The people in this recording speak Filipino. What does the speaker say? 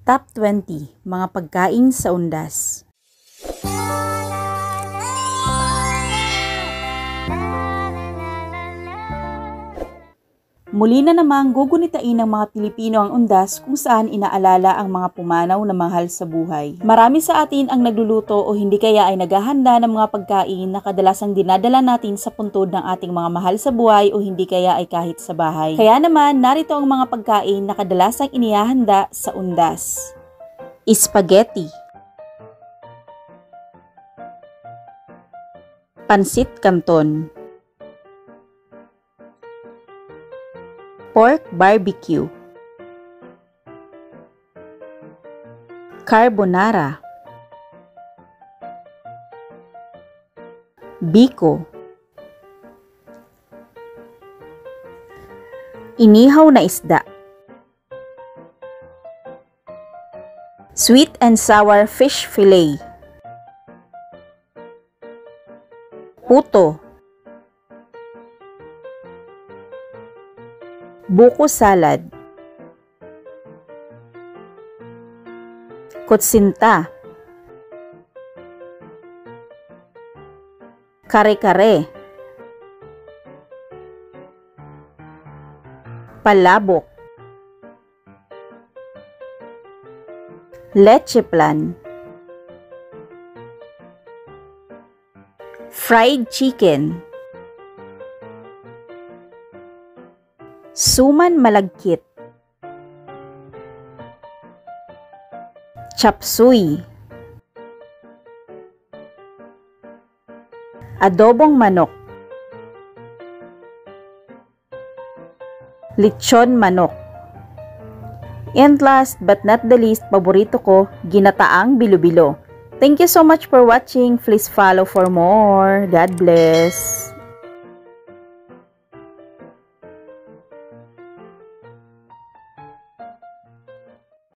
Top 20 mga pagkain sa undas. Muli na namang gugunitain ng mga Pilipino ang undas kung saan inaalala ang mga pumanaw na mahal sa buhay. Marami sa atin ang nagluluto o hindi kaya ay naghahanda ng mga pagkain na kadalasang dinadala natin sa puntod ng ating mga mahal sa buhay o hindi kaya ay kahit sa bahay. Kaya naman, narito ang mga pagkain na kadalasang inihahanda sa undas. Spaghetti, Pansit Canton, Pork barbecue, carbonara, biko, inihaw na isda, sweet and sour fish fillet, puto, buko salad, kutsinta, kare-kare, palabok, leche plan, fried chicken, suman malagkit, chop suey, adobong manok, lechon manok, and last but not the least, paborito ko, ginataang bilo-bilo. Thank you so much for watching. Please follow for more. God bless.